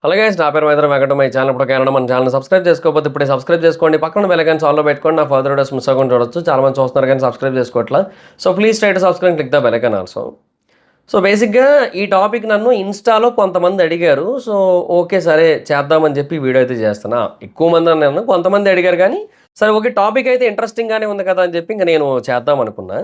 Hello guys, నా పేరు Maitra Venkata. My channel ఇప్పుడు కేవలం మన ఛానల్ సబ్స్క్రైబ్ చేసుకోకపోతే ఇప్పుడే సబ్స్క్రైబ్ చేసుకోండి. పక్కన బెల్ ఐకాన్ ఆల్లో పెట్టుకోండి. నా ఫర్దర్ వీడియోస్ మిస్ అవ్వకుండా చూడొచ్చు. చాలా మంది చూస్తున్నారు కానీ సబ్స్క్రైబ్ చేసుకోవట్లా. So please try to subscribe, click the bell icon also. So బేసిక్గా ఈ టాపిక్ నన్ను ఇన్స్టాలో కొంతమంది అడిగారు. సో ఓకే సరే చేద్దామని చెప్పి వీడియో అయితే చేస్తున్నా. ఎక్కువ మంది అన్నాను, కొంతమంది అడిగారు కానీ సరే ఓకే టాపిక్ అయితే ఇంట్రెస్టింగ్గానే ఉంది కదా అని చెప్పి ఇంకా నేను చేద్దాం అనుకున్నా.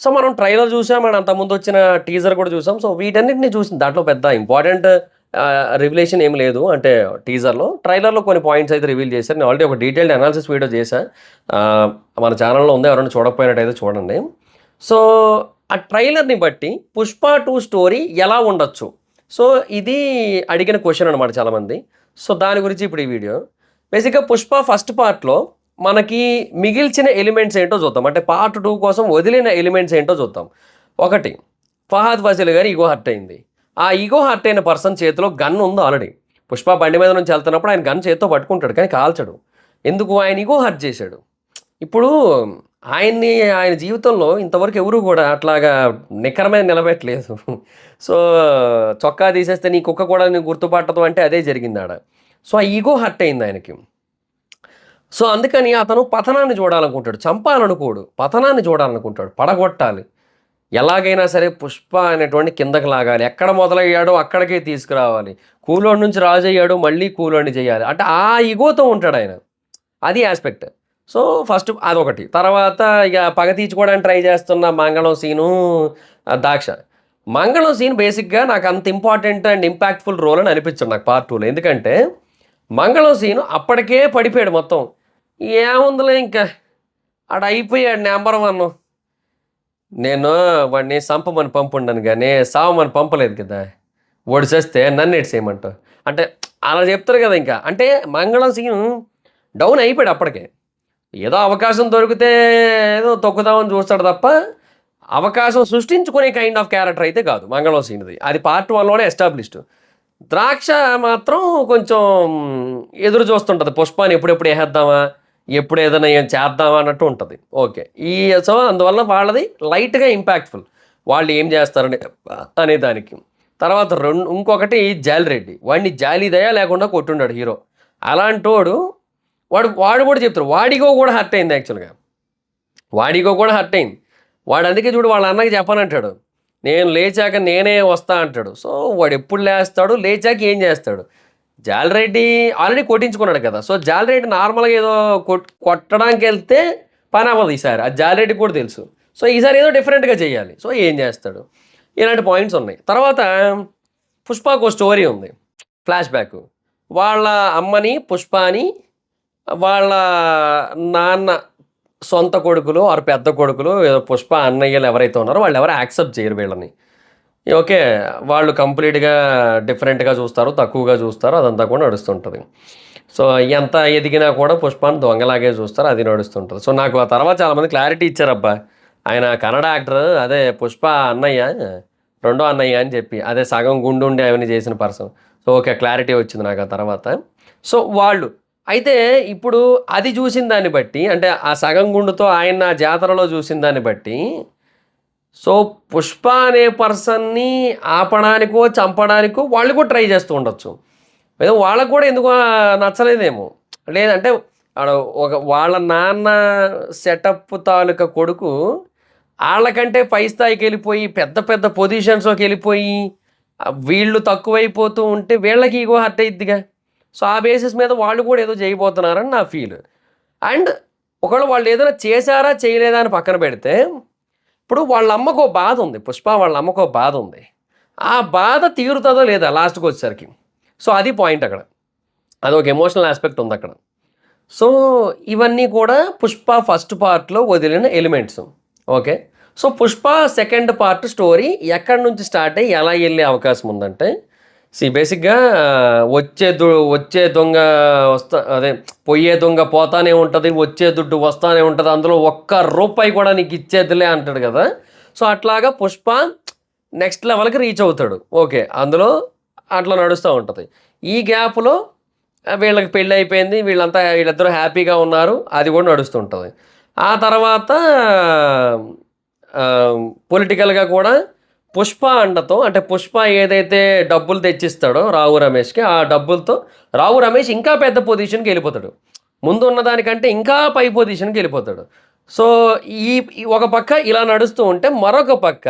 సో మనం ట్రైలర్ చూసాం అండ్ అంతకుముందు వచ్చిన టీజర్ కూడా చూసాం. సో వీటన్నిటిని చూసిన దాంట్లో పెద్ద ఇంపార్టెంట్ రివిలేషన్ ఏం లేదు. అంటే టీజర్లో, ట్రైలర్లో కొన్ని పాయింట్స్ అయితే రివీల్ చేశారు. నేను ఆల్రెడీ ఒక డీటెయిల్డ్ అనాలిసిస్ వీడియో చేశా. మన ఛానల్లో ఉంది, ఎవరైనా చూడకపోయినట్టయితే చూడండి. సో ఆ ట్రైలర్ని బట్టి పుష్ప 2 స్టోరీ ఎలా ఉండొచ్చు? సో ఇది అడిగిన క్వశ్చన్ అనమాట చాలామంది. సో దాని గురించి ఇప్పుడు ఈ వీడియో. బేసిక్గా పుష్ప ఫస్ట్ పార్ట్లో మనకి మిగిల్చిన ఎలిమెంట్స్ ఏంటో చూద్దాం. అంటే పార్ట్ 2 కోసం వదిలిన ఎలిమెంట్స్ ఏంటో చూద్దాం. ఒకటి, ఫహాద్ ఫాసిల్ గారి ఈగో హర్ట్ అయింది. ఆ ఈగో హర్ట్ అయిన పర్సన్ చేతిలో గన్ ఉంది ఆల్రెడీ. పుష్ప బండి మీద నుంచి వెళ్తున్నప్పుడు ఆయన గన్ చేతితో పట్టుకుంటాడు కానీ కాల్చడు. ఎందుకు? ఆయన ఈగో హర్ట్ చేశాడు. ఇప్పుడు ఆయన జీవితంలో ఇంతవరకు ఎవరు కూడా అట్లాగా నికర మీద నిలబెట్టలేదు. సో చొక్కా తీసేస్తే నీ కుక్క కూడా నేను గుర్తుపట్టదు అంటే అదే జరిగింది ఆడ. సో ఆ ఈగో హర్ట్ అయింది ఆయనకి. సో అందుకని అతను పతనాన్ని చూడాలనుకుంటాడు, చంపాలనుకోడు, పతనాన్ని చూడాలనుకుంటాడు, పడగొట్టాలి. ఎలాగైనా సరే పుష్ప అనేటువంటి కిందకి లాగాలి, ఎక్కడ మొదలయ్యాడో అక్కడికే తీసుకురావాలి, కూలోడి నుంచి రాజు అయ్యాడు మళ్ళీ కూలోడిని చేయాలి అంటే ఆ ఈగోతో ఉంటాడు ఆయన. అది ఆస్పెక్ట్. సో ఫస్ట్ అదొకటి. తర్వాత ఇక పగ తీర్చుకోవడానికి ట్రై చేస్తున్న మంగళం సీను, దాక్ష. మంగళం సీన్ బేసిక్గా నాకు అంత ఇంపార్టెంట్ అండ్ ఇంపాక్ట్ఫుల్ రోల్ అని అనిపించాడు నాకు పార్ట్ 2లో. ఎందుకంటే మంగళం సీను అప్పటికే పడిపోయాడు మొత్తం. ఏముందిలే ఇంకా ఆడ అయిపోయాడు నెంబర్ 1. నేను వాడిని సంపమని పంపుండను కానీ సావమని పంపలేదు కదా. వాడు చేస్తే నన్ను ఎడ్సేయమంటావు అంటే అలా చెప్తారు కదా. ఇంకా అంటే మంగళం సీను డౌన్ అయిపోయాడు అప్పటికే. ఏదో అవకాశం దొరికితే ఏదో తొక్కుదామని చూస్తాడు తప్ప అవకాశం సృష్టించుకునే కైండ్ ఆఫ్ క్యారెక్టర్ అయితే కాదు మంగళం సీన్ది. అది పార్ట్ 1లోనే ఎస్టాబ్లిష్డ్. ద్రాక్ష మాత్రం కొంచెం ఎదురు చూస్తుంటుంది పుష్పాన్ని ఎప్పుడెప్పుడు వేసేద్దామా, ఎప్పుడు ఏదైనా ఏం చేద్దామా అన్నట్టు ఉంటుంది. ఓకే, సో అందువల్ల వాళ్ళది లైట్గా ఇంపాక్ట్ఫుల్, వాళ్ళు ఏం చేస్తారని అనే దానికి. తర్వాత ఇంకొకటి జాలిరెడ్డి, వాడిని జాలిదయా లేకుండా కొట్టుండాడు హీరో. అలాంటి వాడు కూడా చెప్తారు వాడిగో కూడా హర్ట్ అయింది. యాక్చువల్గా వాడిగో కూడా హర్ట్ అయింది. వాడు అందుకే చూడు వాళ్ళ అన్నకి చెప్పనంటాడు, నేను లేచాక నేనే వస్తా అంటాడు. సో వాడు ఎప్పుడు లేస్తాడు, లేచాక ఏం చేస్తాడు? జాలిరెడ్డి ఆల్రెడీ కొట్టించుకున్నాడు కదా. సో జాలిరెడ్డి నార్మల్గా ఏదో కొట్టడానికి వెళ్తే పని అవ్వదు ఈసారి, అది జాలిరెడ్డికి కూడా తెలుసు. సో ఈసారి ఏదో డిఫరెంట్గా చేయాలి. సో ఏం చేస్తాడు? ఇలాంటి పాయింట్స్ ఉన్నాయి. తర్వాత పుష్పకు స్టోరీ ఉంది, ఫ్లాష్ బ్యాక్. వాళ్ళ అమ్మని పుష్పని వాళ్ళ నాన్న సొంత కొడుకులు ఆరు పెద్ద కొడుకులు పుష్ప అన్నయ్యలు ఎవరైతే ఉన్నారో వాళ్ళు ఎవరు యాక్సెప్ట్ చేయరు వీళ్ళని. ఓకే, వాళ్ళు కంప్లీట్గా డిఫరెంట్గా చూస్తారు, తక్కువగా చూస్తారు, అదంతా కూడా నడుస్తుంటుంది. సో ఎంత ఎదిగినా కూడా పుష్పాన్ని దొంగలాగే చూస్తారు, అది నడుస్తుంటుంది. సో నాకు ఆ తర్వాత చాలామంది క్లారిటీ ఇచ్చారబ్బా, ఆయన కన్నడ యాక్టర్, అదే పుష్ప అన్నయ్య, రెండో అన్నయ్య అని చెప్పి, అదే సగం గుండు ఉండి అవన్నీ చేసిన పర్సన్. సో ఓకే, క్లారిటీ వచ్చింది నాకు ఆ తర్వాత. సో వాళ్ళు అయితే ఇప్పుడు అది చూసిన దాన్ని బట్టి, అంటే ఆ సగం గుండుతో ఆయన జాతరలో చూసిన దాన్ని బట్టి, సో పుష్ప అనే పర్సన్ని ఆపడానికో చంపడానికో వాళ్ళు కూడా ట్రై చేస్తూ ఉండొచ్చు. ఏదో వాళ్ళకు కూడా ఎందుకో నచ్చలేదేమో, లేదంటే వాళ్ళ నాన్న సెటప్ తాలూకా కొడుకు వాళ్ళకంటే పై స్థాయికి వెళ్ళిపోయి పెద్ద పెద్ద పొజిషన్స్లోకి వెళ్ళిపోయి వీళ్ళు తక్కువైపోతూ ఉంటే వీళ్ళకి ఈగో హర్ట్ అయిద్దిగా. సో ఆ బేసిస్ మీద వాళ్ళు కూడా ఏదో చేయబోతున్నారని నా ఫీల్. అండ్ ఒకవేళ వాళ్ళు ఏదైనా చేశారా చేయలేదా అని పక్కన పెడితే, ఇప్పుడు వాళ్ళ అమ్మకో బాధ ఉంది, పుష్ప వాళ్ళ అమ్మకో బాధ ఉంది. ఆ బాధ తీరుతుందో లేదా లాస్ట్కి వచ్చేసరికి. సో అది పాయింట్ అక్కడ, అదొక ఎమోషనల్ ఆస్పెక్ట్ ఉంది అక్కడ. సో ఇవన్నీ కూడా పుష్ప ఫస్ట్ పార్ట్లో వదిలిన elements. Okay, so Pushpa second part story ఎక్కడి నుంచి స్టార్ట్ అయ్యి ఎలా వెళ్ళే అవకాశం ఉందంటే, బేసిక్గా వచ్చే దొంగ పోయే దొంగ పోతానే ఉంటుంది, వచ్చే దుడ్డు వస్తానే ఉంటుంది, అందులో ఒక్క రూపాయి కూడా నీకు ఇచ్చేదిలే అంటాడు కదా. సో అట్లాగా పుష్ప నెక్స్ట్ లెవెల్కి రీచ్ అవుతాడు. ఓకే, అందులో అట్లా నడుస్తూ ఉంటుంది. ఈ గ్యాప్లో వీళ్ళకి పెళ్ళి అయిపోయింది, వీళ్ళిద్దరూ హ్యాపీగా ఉన్నారు, అది కూడా నడుస్తుంటుంది. ఆ తర్వాత పొలిటికల్గా కూడా పుష్ప అండతో అంటే పుష్ప ఏదైతే డబ్బులు తెచ్చిస్తాడో రావు రమేష్కి, ఆ డబ్బులతో రావు రమేష్ ఇంకా పెద్ద పొజిషన్కి వెళ్ళిపోతాడు. ముందు ఉన్నదానికంటే ఇంకా పై పొజిషన్కి వెళ్ళిపోతాడు. సో ఈ ఒక పక్క ఇలా నడుస్తూ ఉంటే మరొక పక్క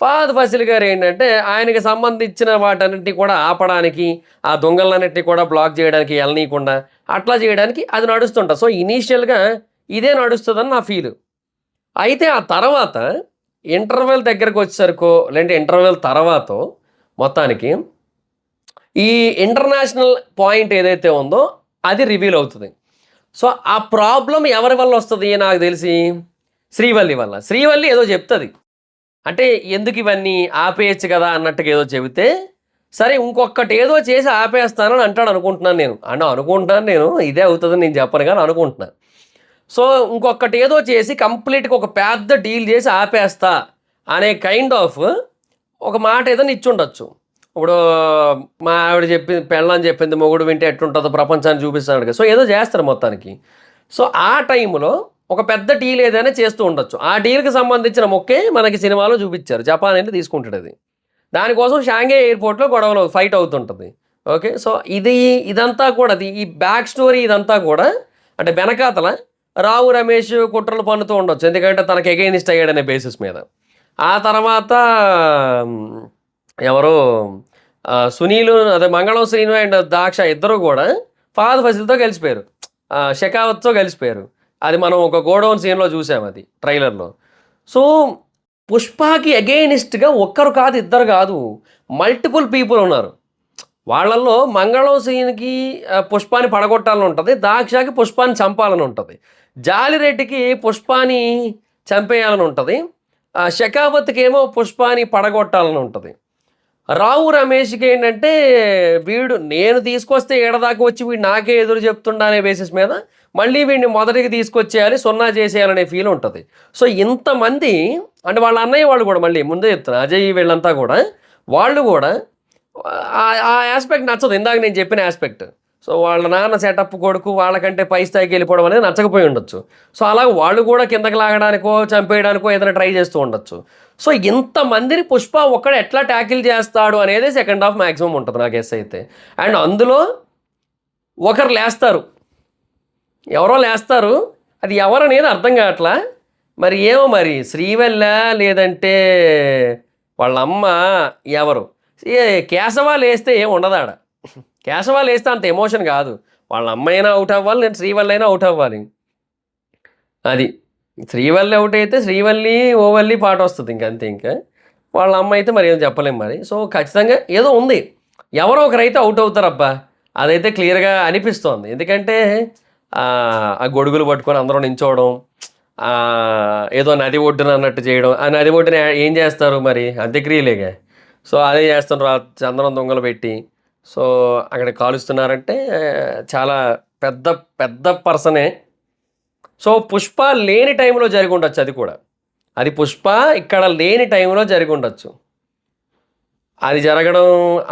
ఫహద్ ఫాసిల్ గారు ఏంటంటే ఆయనకి సంబంధించిన వాటన్నిటిని కూడా ఆపడానికి, ఆ దొంగలన్నింటినీ కూడా బ్లాక్ చేయడానికి, వెళ్ళనీయకుండా అట్లా చేయడానికి అది నడుస్తుంటా. సో ఇనీషియల్గా ఇదే నడుస్తుందని నా ఫీల్. అయితే ఆ తర్వాత ఇంటర్వెల్ దగ్గరకు వచ్చేసరికో లేదంటే ఇంటర్వెల్ తర్వాతో మొత్తానికి ఈ ఇంటర్నేషనల్ పాయింట్ ఏదైతే ఉందో అది రివీల్ అవుతుంది. సో ఆ ప్రాబ్లం ఎవరి వల్ల వస్తుంది నాకు తెలిసి శ్రీవల్లి వల్ల. శ్రీవల్లి ఏదో చెప్తుంది, అంటే ఎందుకు ఇవన్నీ ఆపేయచ్చు కదా అన్నట్టుగా ఏదో చెబితే, సరే ఇంకొకటి ఏదో చేసి ఆపేస్తానని అంటాడు అనుకుంటున్నాను నేను. ఇదే అవుతుందని నేను చెప్పను కానీ అనుకుంటున్నాను. సో ఇంకొకటి ఏదో చేసి కంప్లీట్గా ఒక పెద్ద డీల్ చేసి ఆపేస్తా అనే కైండ్ ఆఫ్ ఒక మాట ఏదైనా ఇచ్చుండొచ్చు. ఇప్పుడు మా ఆవిడ చెప్పింది, పెళ్ళని చెప్పింది మొగుడు వింటే ఎట్లుంటుందో ప్రపంచాన్ని చూపిస్తాడు కదా. సో ఏదో చేస్తారు మొత్తానికి. సో ఆ టైంలో ఒక పెద్ద డీల్ ఏదైనా చేస్తూ ఉండొచ్చు. ఆ డీల్కి సంబంధించిన మొక్కే మనకి సినిమాలో చూపించారు. జపాన్ వెళ్ళి తీసుకుంటాడు అది. దానికోసం షాంఘై ఎయిర్పోర్ట్లో గొడవలు ఫైట్ అవుతుంటుంది. ఓకే, సో ఇదంతా కూడా ఈ బ్యాక్ స్టోరీ ఇదంతా కూడా అంటే వెనకాతల రావు రమేష్ కుట్రలు పన్నుతూ ఉండొచ్చు, ఎందుకంటే తనకి ఎగైనిస్ట్ అయ్యాడనే బేసిస్ మీద. ఆ తర్వాత ఎవరో సునీలు అదే మంగళం శ్రీను అండ్ దాక్ష ఇద్దరు కూడా ఫహద్ ఫాసిల్తో కలిసిపోయారు, షెకావత్తో కలిసిపోయారు. అది మనం ఒక గోడౌన్ సీన్లో చూసాం, అది ట్రైలర్లో. సో పుష్పకి అగెయినిస్ట్గా ఒక్కరు కాదు, ఇద్దరు కాదు, మల్టిపుల్ పీపుల్ ఉన్నారు. వాళ్ళల్లో మంగళం సీన్కి పుష్పాన్ని పడగొట్టాలని ఉంటుంది, దాక్షకి పుష్పాన్ని చంపాలని ఉంటుంది, జాలిరెడ్డికి పుష్పాన్ని చంపేయాలని ఉంటుంది, షెకావత్కి ఏమో పుష్పాన్ని పడగొట్టాలని ఉంటుంది. రావు రమేష్కి ఏంటంటే వీడు నేను తీసుకొస్తే ఏడదాకా వచ్చి వీడు నాకే ఎదురు చెప్తుండా అనే బేసిస్ మీద మళ్ళీ వీడిని మొదటికి తీసుకొచ్చేయాలి, సున్నా చేసేయాలనే ఫీల్ ఉంటుంది. సో ఇంతమంది అంటే వాళ్ళ అన్నయ్య వాళ్ళు కూడా, మళ్ళీ ముందే చెప్తున్నా, అజయ్ వీళ్ళంతా కూడా వాళ్ళు కూడా ఆ ఆస్పెక్ట్ నచ్చదు, ఇందాక నేను చెప్పిన ఆస్పెక్ట్. సో వాళ్ళ నాన్న సెటప్ కొడుకు వాళ్ళకంటే పై స్థాయికి వెళ్ళిపోవడం అనేది నచ్చకపోయి ఉండొచ్చు. సో అలాగే వాళ్ళు కూడా కిందకి లాగడానికో చంపేయడానికో ఏదైనా ట్రై చేస్తూ ఉండొచ్చు. సో ఇంతమందిని పుష్ప ఒక్కడ ఎట్లా ట్యాకిల్ చేస్తాడు అనేది సెకండ్ హాఫ్ మ్యాక్సిమం ఉంటుంది నాకు గెస్ అయితే. అండ్ అందులో ఒకరు లేస్తారు, ఎవరో లేస్తారు, అది ఎవరనేది అర్థం కావట్లా. మరి ఏమో మరి శ్రీవల్ల లేదంటే వాళ్ళ అమ్మ ఎవరు, కేశవ లేస్తే ఏం ఉండదాడ. కేశవ లేస్తే అంత ఎమోషన్ కాదు, వాళ్ళ అమ్మ అయినా అవుట్ అవ్వాలి, నేను శ్రీవల్లి అయినా అవుట్ అవ్వాలి. అది శ్రీవల్లి అవుట్ అయితే శ్రీవల్లి ఓవల్లి పాట వస్తుంది ఇంకంతే. ఇంకా వాళ్ళ అమ్మ అయితే మరి ఏం చెప్పలేం మరి. సో ఖచ్చితంగా ఏదో ఉంది, ఎవరో ఒకరైతే అవుట్ అవుతారబ్బా, అదైతే క్లియర్గా అనిపిస్తోంది. ఎందుకంటే ఆ గొడుగులు పట్టుకొని అందరూ నించోవడం, ఏదో నది ఒడ్డున అన్నట్టు చేయడం, ఆ నది ఒడ్డున ఏం చేస్తారు మరి, అంత్యక్రియలేగా. సో అదే చేస్తున్నారు, చందనం దొంగలు పెట్టి. సో అక్కడ కాలుస్తున్నారంటే చాలా పెద్ద పెద్ద పర్సనే. సో పుష్ప లేని టైంలో జరిగి ఉండొచ్చు, అది కూడా, అది పుష్ప ఇక్కడ లేని టైంలో జరిగి ఉండొచ్చు. అది జరగడం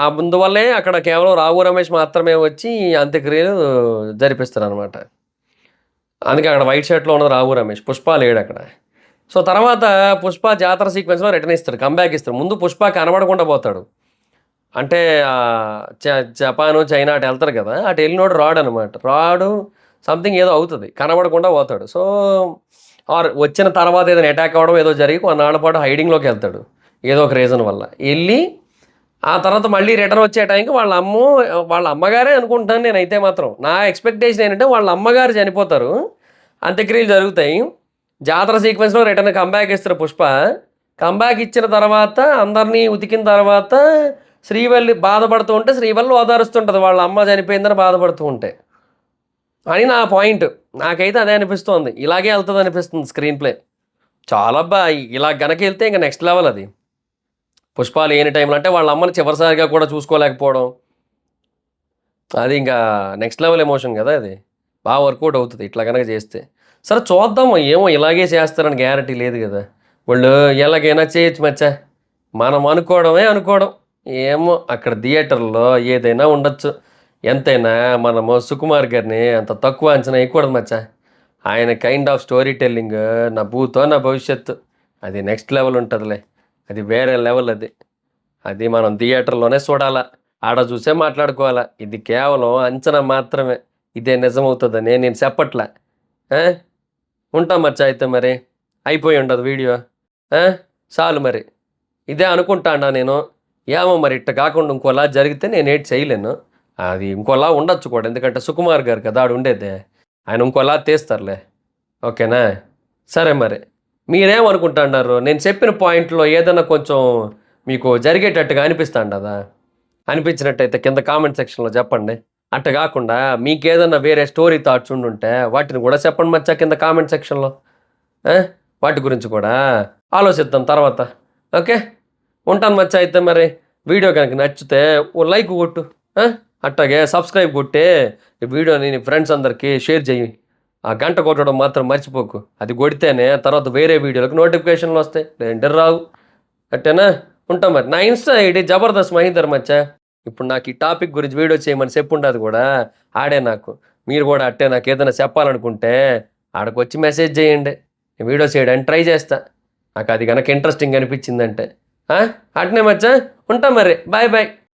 అందువల్లే అక్కడ కేవలం రావు రమేష్ మాత్రమే వచ్చి అంత్యక్రియలు జరిపిస్తారు అనమాట. అందుకే అక్కడ వైట్ షర్ట్లో ఉన్నది రావు రమేష్, పుష్ప లేడు అక్కడ. సో తర్వాత పుష్ప జాతర సీక్వెన్స్లో రిటర్న్ ఇస్తాడు, కంబ్యాక్ ఇస్తాడు. ముందు పుష్ప కనబడకుండా పోతాడు, అంటే జపాను చైనా అటు వెళ్తారు కదా, అటు వెళ్ళినోడు రాడు సంథింగ్ ఏదో అవుతుంది, కనబడకుండా పోతాడు. సో వచ్చిన తర్వాత ఏదైనా అటాక్ అవ్వడం ఏదో జరిగి కొన్నాళ్ళ పాటు హైడింగ్లోకి వెళ్తాడు ఏదో ఒక రీజన్ వల్ల. వెళ్ళి ఆ తర్వాత మళ్ళీ రిటర్న్ వచ్చే టైంకి వాళ్ళ అమ్మగారే అనుకుంటున్నాను నేనైతే. మాత్రం నా ఎక్స్పెక్టేషన్ ఏంటంటే వాళ్ళ అమ్మగారు చనిపోతారు, అంత్యక్రియలు జరుగుతాయి, జాతర సీక్వెన్స్లో రిటర్న్ కంబ్యాక్ ఇస్తారు పుష్ప. కంబ్యాక్ ఇచ్చిన తర్వాత అందరినీ ఉతికిన తర్వాత శ్రీవల్లి బాధపడుతూ ఉంటే శ్రీవల్లి ఓదారుస్తుంటుంది వాళ్ళ అమ్మ చనిపోయిందని బాధపడుతూ ఉంటే అని నా పాయింట్. నాకైతే అదే అనిపిస్తోంది, ఇలాగే వెళ్తుంది అనిపిస్తుంది స్క్రీన్ ప్లే. చాలా ఇలా గనక వెళ్తే ఇంకా నెక్స్ట్ లెవెల్ అది. పుష్ప లేని టైంలో అంటే వాళ్ళ అమ్మని చివరిసారిగా కూడా చూసుకోలేకపోవడం, అది ఇంకా నెక్స్ట్ లెవెల్ ఎమోషన్ కదా, అది బాగా వర్కౌట్ అవుతుంది ఇట్లా కనుక చేస్తే. సరే చూద్దాము, ఏమో ఇలాగే చేస్తారని గ్యారంటీ లేదు కదా. వాళ్ళు ఎలాగైనా చేయొచ్చు మచ్చా, మనం అనుకోవడం ఏమో. అక్కడ థియేటర్లో ఏదైనా ఉండొచ్చు, ఎంతైనా మనము సుకుమార్ గారిని అంత తక్కువ అంచనా వేయకూడదు మచ్చా. ఆయన కైండ్ ఆఫ్ స్టోరీ టెల్లింగ్ నా భూతో నా భవిష్యత్తు అది నెక్స్ట్ లెవెల్ ఉంటుందిలే. అది వేరే లెవెల్ అది. అది మనం థియేటర్‌లోనే చూడాలా. ఆడ చూసే మాట్లాడుకోవాలా. ఇది కేవలం అంచనా మాత్రమే. ఇదే నిజమవుతదని నేను చెప్పట్లా. ఆ! ఉంటా మచ్చా అయితే మరి. అయిపోయుండదు వీడియో. ఆ! చాలు మరి. ఇదే అనుకుంటాండా నేను. ఏమో మరి ఇట్ట కాకుండా ఇంకోలా జరిగితే నేనేటి చేయలేను. అది ఇంకోలా ఉండొచ్చు కూడా. ఎందుకంటే సుకుమార్ గారు కదా ఆడుండేది. ఆయన ఇంకోలా తీస్తారులే. ఓకేనా? సరే మరి. మీరేమనుకుంటున్నారు? నేను చెప్పిన పాయింట్‌లో ఏదన్నా కొంచెం మీకు జరిగేటట్టుగా అనిపిస్తాండదా? అనిపించినట్టయితే కింద కామెంట్ సెక్షన్‌లో చెప్పండి. అట్ట గాకుండా మీకేదన్నా వేరే స్టోరీ థాట్స్ ఉండుంటే వాటిని గూడా చెప్పండి మచ్చా కింద కామెంట్ సెక్షన్‌లో. ఆ! వాటి గురించి కూడా ఆలోచిద్దాం తర్వాత. ఓకే. ఉంటాను మచ్చా అయితే మరి. వీడియో గనుక నచ్చితే ఓ లైక్ కొట్టు. ఆ! అట్టాగే సబ్స్క్రైబ్ కొట్టి ఈ వీడియోని నీ ఫ్రెండ్స్ అందరికీ షేర్ చెయ్యి. ఆ గంట కొట్టడం మాత్రం మర్చిపోకు. అది కొడితేనే తర్వాత వేరే వీడియోలకు నోటిఫికేషన్‌లొస్తాయి. లేదంటే రావు. కట్టేనా? ఉంటా మరి. నా ఇన్‌స్టా ఐడీ జబర్దస్త్ మహీధర్ మచ్చా. ఇప్పుడు నాకు ఈ టాపిక్ గురించి వీడియో చేయమని చెప్పుండాది గూడా ఆడే నాకు. మీరు గూడా అట్టే నాకేదైనా చెప్పాలనుకుంటే ఆడకొచ్చి మెసేజ్ జేయండి. నేను వీడియో చేయడానికి ట్రై చేస్తా. నాకది గనక ఇంట్రెస్టింగ్ అనిపిచ్చిందంటే. ఆ! అట్నే మచ్చా. ఉంటా మరి. Bye bye.